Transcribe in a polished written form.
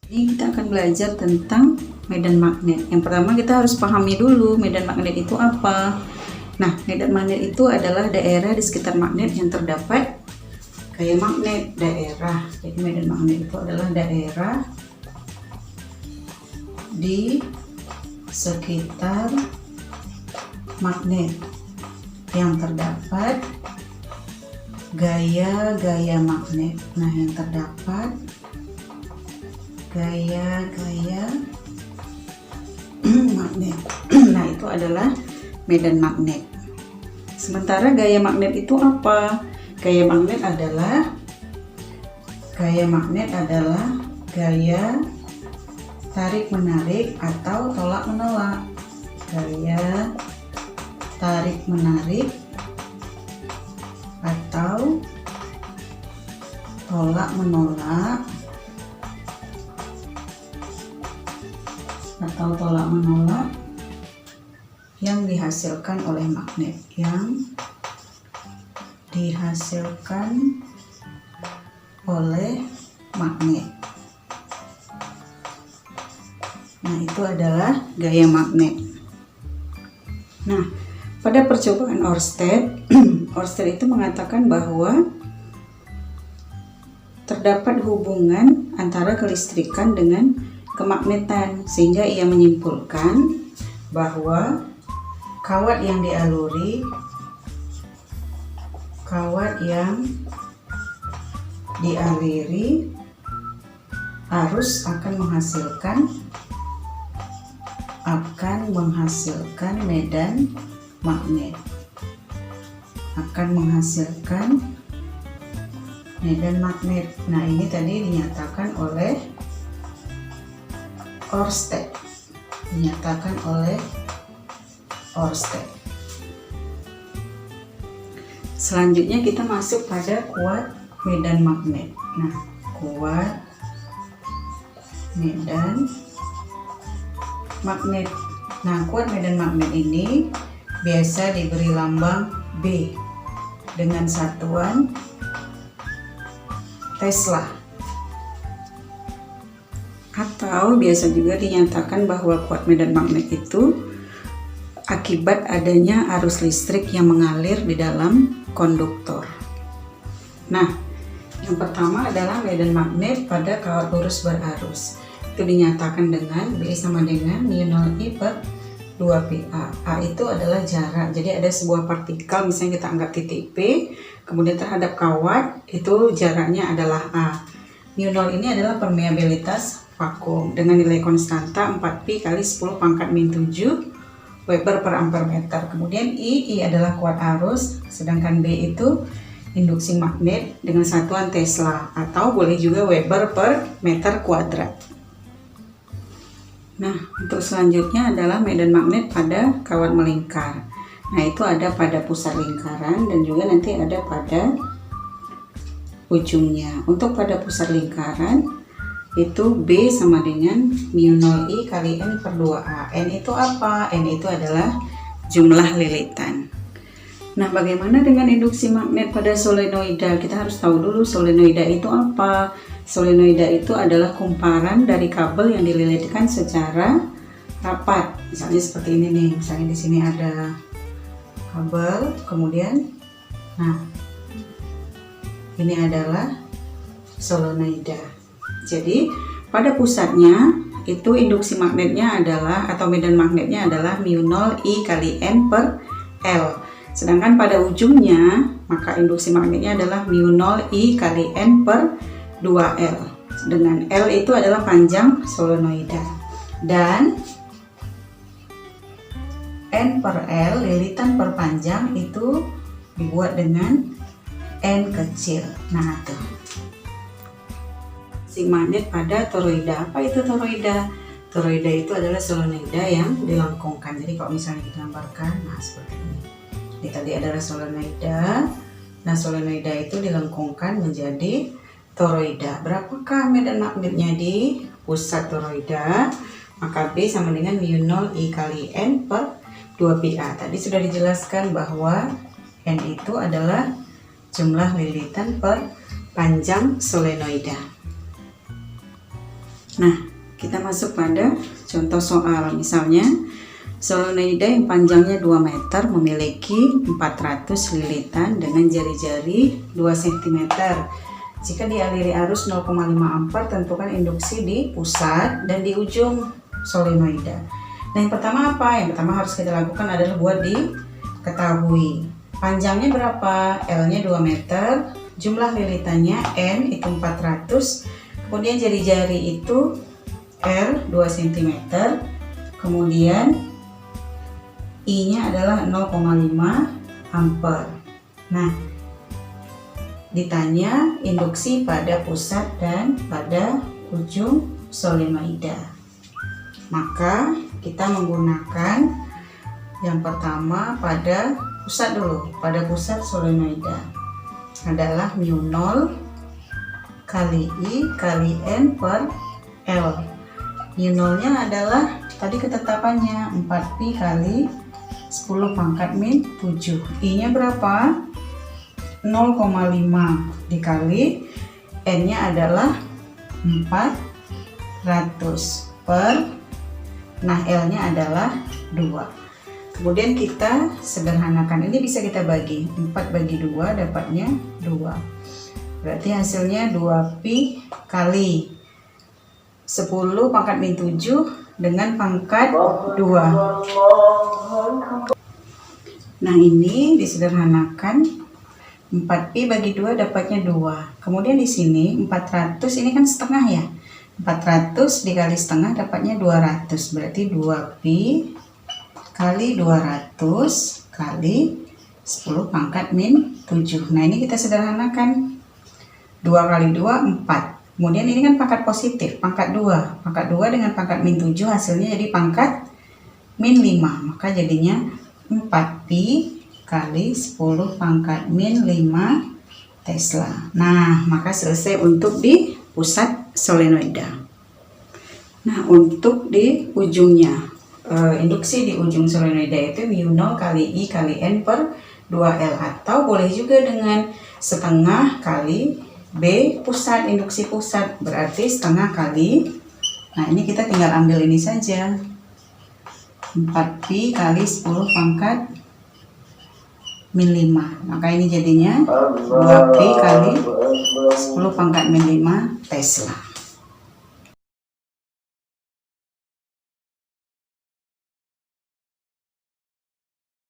Ini kita akan belajar tentang medan magnet. Yang pertama kita harus pahami dulu medan magnet itu apa. Nah, medan magnet itu adalah daerah di sekitar magnet yang terdapat gaya magnet daerah. Jadi medan magnet itu adalah daerah di sekitar magnet yang terdapat gaya-gaya magnet. Nah, yang terdapat gaya-gaya magnet. Nah, itu adalah medan magnet. Sementara gaya magnet itu apa? Gaya magnet adalah gaya tarik menarik atau tolak menolak. Gaya tarik menarik atau tolak menolak yang dihasilkan oleh magnet, Nah, itu adalah gaya magnet. Nah, pada percobaan Oersted, Oersted itu mengatakan bahwa terdapat hubungan antara kelistrikan dengan kemagnetan, sehingga ia menyimpulkan bahwa kawat yang dialiri arus akan menghasilkan medan magnet. Nah, ini tadi dinyatakan oleh Oersted. Selanjutnya kita masuk pada kuat medan magnet. Nah, kuat medan magnet. Nah, kuat medan magnet ini biasa diberi lambang B dengan satuan Tesla. Atau biasa juga dinyatakan bahwa kuat medan magnet itu akibat adanya arus listrik yang mengalir di dalam konduktor. Nah, yang pertama adalah medan magnet pada kawat lurus berarus. Itu dinyatakan dengan B sama dengan μ0I per 2PA. A itu adalah jarak. Jadi ada sebuah partikel, misalnya kita anggap titik P, kemudian terhadap kawat, itu jaraknya adalah A. μ0 ini adalah permeabilitas vakum dengan nilai konstanta 4pi kali 10 pangkat min 7 Weber per ampere meter. Kemudian I adalah kuat arus, sedangkan B itu induksi magnet dengan satuan Tesla, atau boleh juga Weber per meter kuadrat. Nah, untuk selanjutnya adalah medan magnet pada kawat melingkar. Nah, itu ada pada pusat lingkaran dan juga nanti ada pada ujungnya. Untuk pada pusat lingkaran itu B sama dengan μ0I kali N per 2A. N itu apa? N itu adalah jumlah lilitan. Nah, bagaimana dengan induksi magnet pada solenoida? Kita harus tahu dulu solenoida itu apa. Solenoida itu adalah kumparan dari kabel yang dililitkan secara rapat. Misalnya seperti ini nih. Misalnya di sini ada kabel, kemudian ini adalah solenoida. Jadi pada pusatnya itu induksi magnetnya adalah, atau medan magnetnya adalah μ0I kali N per L. Sedangkan pada ujungnya maka induksi magnetnya adalah μ0I kali N per 2L. Dengan L itu adalah panjang solenoida. Dan N per L, lilitan per panjang, itu dibuat dengan N kecil. Nah, tuh. Magnet pada toroida. Apa itu toroida? Toroida itu adalah solenoida yang dilengkungkan. Jadi kalau misalnya digambarkan, nah seperti ini. Ini tadi adalah solenoida. Nah, solenoida itu dilengkungkan menjadi toroida. Berapakah medan magnetnya di pusat toroida? Maka B sama dengan μ0I kali N per 2PA. Tadi sudah dijelaskan bahwa N itu adalah jumlah lilitan per panjang solenoida. Nah, kita masuk pada contoh soal. Misalnya, solenoida yang panjangnya 2 meter memiliki 400 lilitan dengan jari-jari 2 cm. Jika dialiri arus 0,5 ampere, tentukan induksi di pusat dan di ujung solenoida. Nah, yang pertama apa? Yang pertama harus kita lakukan adalah buat diketahui. Panjangnya berapa? L-nya 2 meter, jumlah lilitannya N itu 400, kemudian jari-jari itu L 2 cm, kemudian I-nya adalah 0,5 ampere. Nah, ditanya induksi pada pusat dan pada ujung solenoida. Maka kita menggunakan yang pertama pada pusat dulu. Pada pusat solenoida adalah mu 0 kali I kali N per L. Mu 0-nya adalah tadi ketetapannya 4pi kali 10 pangkat min 7. I-nya berapa? 0,5 dikali N-nya adalah 400 per, nah L-nya adalah 2. Kemudian kita sederhanakan, ini bisa kita bagi 4 bagi 2 dapatnya 2. Berarti hasilnya 2pi kali 10 pangkat min 7 dengan pangkat 2. Nah, ini disederhanakan, 4pi bagi 2 dapatnya 2. Kemudian di sini 400 ini kan setengah ya. 400 dikali setengah dapatnya 200. Berarti 2pi kali 200 kali 10 pangkat min 7. Nah, ini kita sederhanakan. 2 kali 2 4. Kemudian ini kan pangkat positif, pangkat 2. Pangkat 2 dengan pangkat min 7 hasilnya jadi pangkat min 5. Maka jadinya 4pi kali 10 pangkat min 5 Tesla. Nah, maka selesai untuk di pusat solenoida. Nah, untuk di ujungnya, induksi di ujung solenoida itu mu 0 kali I kali N per 2L, atau boleh juga dengan setengah kali B pusat, induksi pusat, berarti setengah kali, nah ini kita tinggal ambil ini saja, 4pi kali 10 pangkat min 5. Maka ini jadinya 2pi kali 10 pangkat min 5 Tesla.